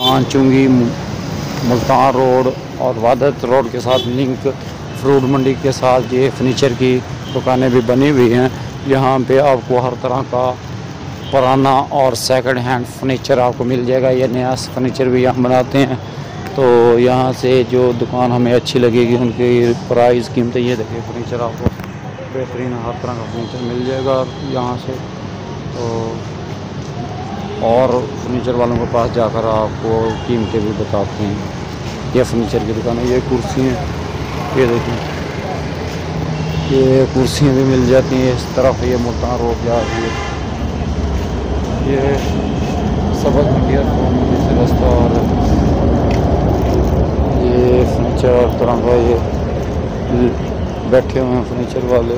चुंगी मुल्तान रोड और वादत रोड के साथ लिंक फ्रूट मंडी के साथ ये फर्नीचर की दुकानें भी बनी हुई हैं। यहाँ पे आपको हर तरह का पुराना और सेकंड हैंड फर्नीचर आपको मिल जाएगा। ये नया फर्नीचर भी यहाँ बनाते हैं। तो यहाँ से जो दुकान हमें अच्छी लगेगी उनकी प्राइस कीमतें ये देखिए, फर्नीचर आपको बेहतरीन हर तरह का फर्नीचर मिल जाएगा यहाँ से। तो और फर्नीचर वालों के पास जाकर आपको कीमतें भी बताते हैं। ये फर्नीचर की दुकान है। ये कुर्सी हैं, ये देखिए, ये कुर्सियाँ भी मिल जाती हैं इस तरफ। ये मुल्तान रोड जा रही है, ये सबक मंडिया से रास्ता। और ये फर्नीचर हर तरह का, ये बैठे हुए हैं फर्नीचर वाले।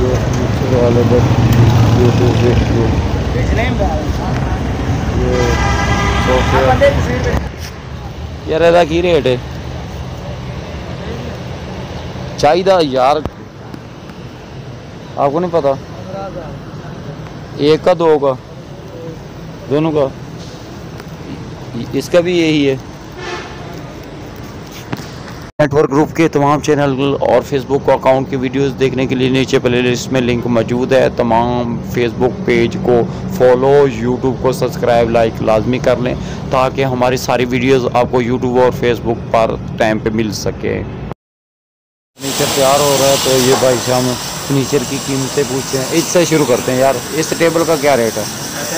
ये फर्नीचर वाले ये सोफे यार एदा की रेट है चाहिए यार, आपको नहीं पता? एक का, दो का, दोनों का? इसका भी यही है। नेटवर्क ग्रुप के तमाम चैनल और फेसबुक अकाउंट की वीडियोस देखने के लिए नीचे प्लेलिस्ट में लिंक मौजूद है। तमाम फेसबुक पेज को फॉलो, यूट्यूब को सब्सक्राइब, लाइक लाजमी कर लें ताकि हमारी सारी वीडियोस आपको यूट्यूब और फेसबुक पर टाइम पे मिल सके। फर्नीचर तैयार हो रहा है तो ये भाई साहब फर्नीचर की कीमतें पूछते हैं। इससे शुरू करते हैं यार। इस टेबल का क्या रेट है?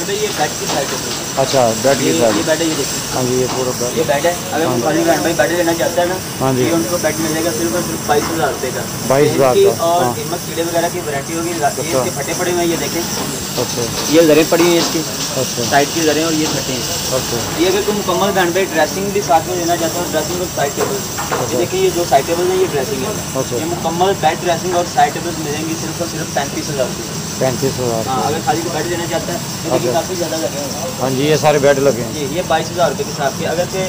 ये बेड की साइड है। अच्छा, बेड की साइड। ये बेड है, ये देखिए। हाँ जी, ये पूरा बेड। ये बेड है। अगर वो खाली भाई बेड लेना चाहता है ना, हाँ जी, ये उनको बेड मिलेगा सिर्फ और सिर्फ 22,000 रुपये का। 22,000 का। और कीमत कीड़े वगैरह की वैरायटी होगी। इसके फटे पड़े हुए हैं, ये देखें। अच्छा, ये जरें पड़ी हुई है इसकी। अच्छा, साइड की जरें और ये फटे हैं। अच्छा, ये अगर तुम मुकम्मल बैंड पे ड्रेसिंग भी साथ में लेना चाहते हो, ड्रेसिंग और साइड टेबल। ये देखिए, ये जो साइड टेबल है ये ड्रेसिंग है। अच्छा, ये मुकम्मल बेड ड्रेसिंग और साइड टेबल मिलेंगी सिर्फ और सिर्फ 35,000 रुपये। 35,000। हाँ, अगर खाली को बेड लेना चाहता है तो काफ़ी ज़्यादा लगेगा। हाँ जी, ये सारे बेड लगे हैं। ये 22,000 रुपये के हिसाब के। अगर के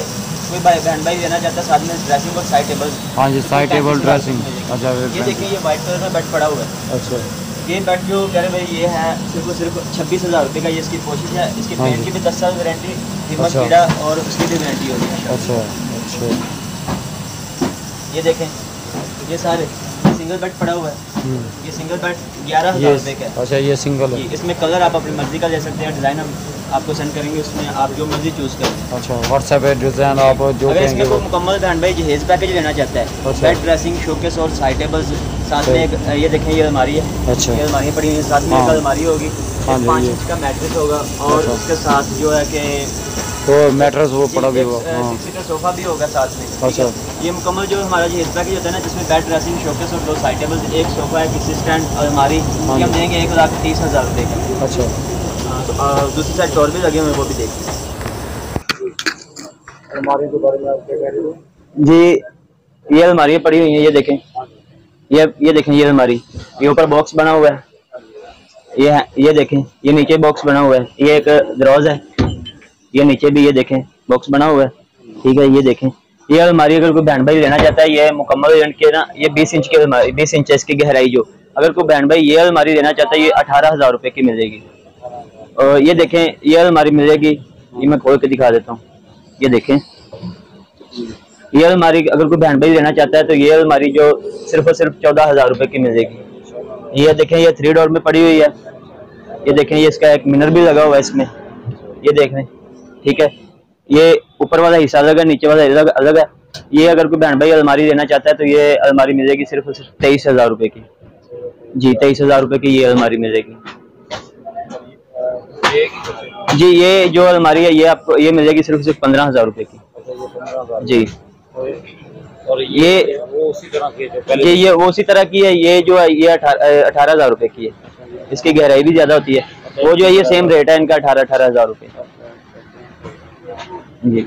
कोई बहन भाई लेना चाहता है साथ में ड्रेसिंग और साइड टेबल। हाँ जी, साइड टेबल ड्रेसिंग। अच्छा, ये देखिए, ये वाइट कलर का बेड पड़ा हुआ है। अच्छा, ये बेड जो कह रहे भाई ये है सिर्फ और सिर्फ 26,000 रुपये का। ये इसकी कोशिश है। इसकी पेंट की भी 10 साल वारंटी, कीमत कीड़ा और उसकी भी वारंटी होगी। अच्छा, अच्छा, ये देखें, ये सारे सिंगल बेड पड़ा हुआ है। ये सिंगल बेड 11,000 रुपये का है। अच्छा, ये सिंगल है। इसमें कलर आप अपनी मर्जी का ले सकते हैं। डिज़ाइन हम आपको सेंड करेंगे, उसमें आप जो मर्जी चूज़ करें। अच्छा, व्हाट्सएप पे डिज़ाइन आप जो अगर इसमें कोई मुकम्मल बैंड भाई जहेज पैकेज लेना चाहता है, बेड ड्रेसिंग, शोकेस और साइड टेबल्स साथ में एक ये देखें, ये अलमारी है। अच्छा, ये अलमारी पड़ी हुई है, साथ में एक अलमारी होगी, 5 इंच का मैट्रेस होगा और उसके साथ जो है कि तो मैट्रेस वो पड़ा भी होगा। 6 सीटर सोफा भी होगा साथ में। अच्छा, ये मुकम्मल जो हमारा जहेज पैकेज होता है ना, जिसमें बेड ड्रेसिंग, शोकेस और 2 साइड टेबल्स, एक सोफा, एक किसी स्टैंड, अलमारी, ये हम देंगे 1,30,000 रुपये का। अच्छा, तो दूसरी साइड डोर भी लगे हुए हैं, वो भी देखते हैं। अलमारी के बारे में आप क्या कह रहे हो? जी, ये अलमारी पड़ी हुई है, ये देखें, ये देखें, ये अलमारी, ये ऊपर बॉक्स बना हुआ है। ये देखें, ये नीचे बॉक्स बना हुआ है। ये एक दरवाज़ा है, ये नीचे भी ये देखें बॉक्स बना हुआ है। ठीक है, ये देखें, ये अलमारी अगर कोई बहन भाई लेना चाहता है, ये मुकम्मल के ना, ये 20 इंच की अलमारी, 20 इंच है इसकी गहराई। जो अगर कोई बहन भाई ये अलमारी लेना चाहता है, ये 18,000 रुपये की मिलेगी। और ये देखें, ये अलमारी मिलेगी, ये मैं खोल के दिखा देता हूँ। ये देखें, ये अलमारी अगर कोई बहन भाई लेना चाहता है तो ये अलमारी जो सिर्फ और सिर्फ 14,000 रुपये की मिलेगी। ये देखें, ये 3 डोर में पड़ी हुई है। ये देखें, ये इसका एक मिरर भी लगा हुआ है इसमें, ये देख लें। ठीक है, ये ऊपर वाला हिस्सा अलग है, नीचे वाला अलग है। ये अगर कोई बहन भाई अलमारी लेना चाहता है तो ये अलमारी मिलेगी सिर्फ और सिर्फ 23,000 रुपये की। जी, 23,000 रुपये की ये अलमारी मिलेगी। जी, ये जो अलमारी है ये आपको ये मिलेगी सिर्फ 15,000 रुपये की। जी, और ये वो उसी तरह की है ये वो उसी तरह की है। ये जो है ये 18,000 रुपये की है। इसकी गहराई भी ज़्यादा होती है। वो जो है ये सेम रेट है इनका, 18,000 रुपये। जी,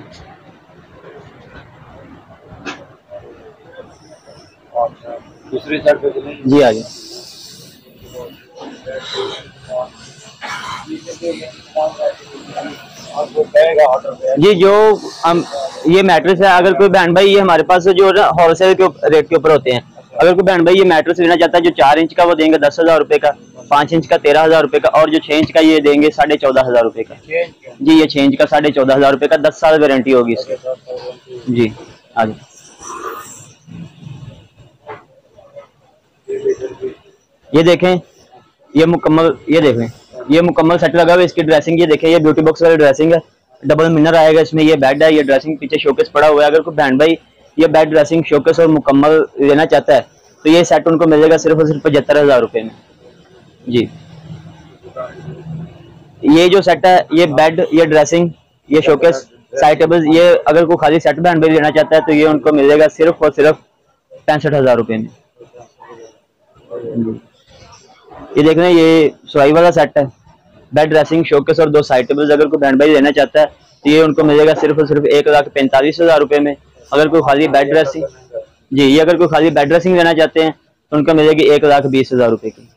दूसरी साइड पे जी आगे। जी, जो हम ये मैट्रेस है, अगर कोई बहन भाई ये हमारे पास जो ना होलसेल के रेट के ऊपर होते हैं, अगर कोई बहन भाई ये मैट्रेस लेना चाहता है, जो 4 इंच का वो देंगे 10,000 रुपए का, 5 इंच का 13,000 रुपए का, और जो 6 इंच का ये देंगे 14,500 रुपए का। जी ये 6 इंच का 14,500 रुपए का, 10 साल वारंटी होगी इसकी। जी आगे ये देखें, ये मुकम्मल सेट लगा हुआ है। इसकी ड्रेसिंग ये देखें, ये ब्यूटी बॉक्स वाली ड्रेसिंग है, डबल मिनर आएगा इसमें। ये बेड है, ये ड्रेसिंग पीछे शोकेस पड़ा हुआ है। अगर कोई बहन भाई ये बेड ड्रेसिंग शोकेस और मुकम्मल लेना चाहता है तो ये सेट उनको मिलेगा सिर्फ और सिर्फ 75,000 रुपए में। जी ये जो सेट है, ये बेड, ये ड्रेसिंग, ये शोकेस, साइड टेबल, ये अगर कोई खाली सेट बहन भाई लेना चाहता है तो ये उनको मिलेगा सिर्फ और सिर्फ 65,000 रुपए में। ये देख रहे हैं, ये सुराई वाला सेट है, बेड ड्रेसिंग शोकेस और 2 साइड टेबल्स। अगर कोई बहन भाई लेना चाहता है तो ये उनको मिलेगा सिर्फ और सिर्फ 1,45,000 रुपए में। अगर कोई खाली बेड ड्रेसिंग, जी ये अगर कोई खाली बेड ड्रेसिंग लेना चाहते हैं तो उनको मिलेगी 1,20,000 रुपए की।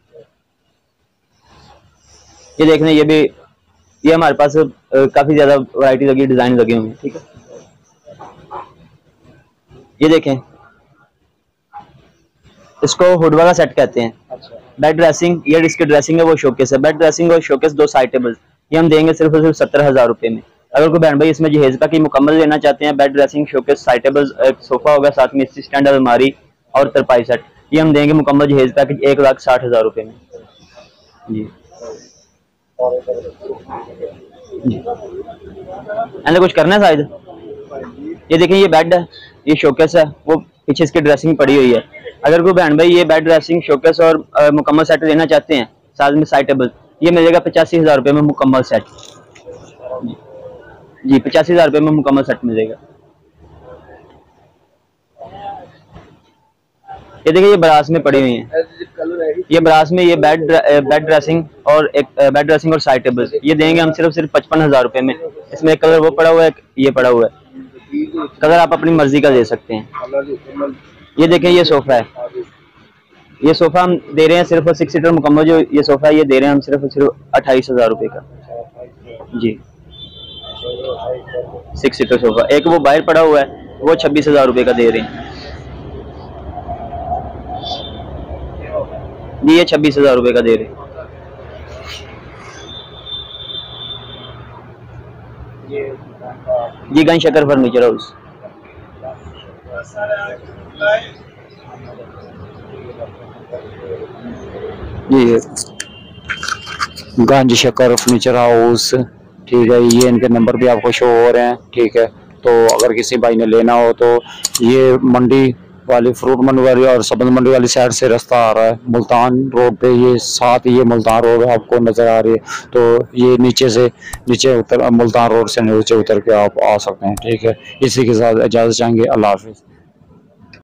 ये देख रहे हैं, ये भी, ये हमारे पास काफी ज्यादा वैरायटी लगी, डिजाइन लगे हुए हैं। ठीक है, ये देखें, इसको हुड वाला सेट कहते हैं। बेड ड्रेसिंग, ये इसकी ड्रेसिंग है, वो शोकेस है। बेड ड्रेसिंग और शोकेस 2 साइड टेबल्स, ये हम देंगे सिर्फ और सिर्फ 70,000 रुपए में। अगर कोई बहन भाई इसमें जहेज का की मुकम्मल लेना चाहते हैं, bed dressing showcase side tables, एक सोफा होगा, साथ में इसी स्टैंड अलमारी और तरपाई सेट, ये हम देंगे मुकम्मल जहेज का 1,60,000 रुपए में। जी ऐसे कुछ करना है शायद। ये देखें, ये बेड है, ये शोकेस है, वो पीछे इसकी ड्रेसिंग पड़ी हुई है। अगर कोई बहन भाई ये बेड ड्रेसिंग शोकेस और मुकम्मल सेट लेना चाहते हैं, साथ में साइड टेबल, ये मिलेगा 85,000 रुपए में मुकम्मल सेट। जी 85,000 रुपए में मुकम्मल सेट मिलेगा। ये देखिए, ये ब्रास में पड़ी हुई है, ये ब्रास में, ये बेड ड्रेसिंग और एक बेड ड्रेसिंग और साइड टेबल, ये देंगे हम सिर्फ 55,000 रुपए में। इसमें एक कलर वो पड़ा हुआ है, ये पड़ा हुआ है, कलर आप अपनी मर्जी का दे सकते हैं। ये देखें, ये सोफा है, ये सोफा हम दे रहे हैं सिर्फ 6 सीटर मुकम्मल, जो ये सोफा है ये दे रहे हैं हम सिर्फ 28,000 रुपए का। जी 6 सीटर सोफा, एक वो बाहर पड़ा हुआ है, वो 26,000 रुपए का दे रहे हैं। ये 26,000 रुपए का दे रहे हैं। जी गन शकर फर्नीचर हाउस। ये गंज शकर फर्नीचर हाउस, ठीक है, ये इनके नंबर भी आपको शो हो रहे हैं। ठीक है, तो अगर किसी भाई ने लेना हो तो ये मंडी वाली, फ्रूट मंडी वाली और सब्ज मंडी वाली साइड से रास्ता आ रहा है, मुल्तान रोड पे, ये साथ ये मुल्तान रोड आपको नजर आ रही है। तो ये नीचे उतर, मुल्तान रोड से नीचे उतर के आप आ सकते हैं। ठीक है, इसी के साथ इजाज़त चाहेंगे, अल्लाह हाफिज़।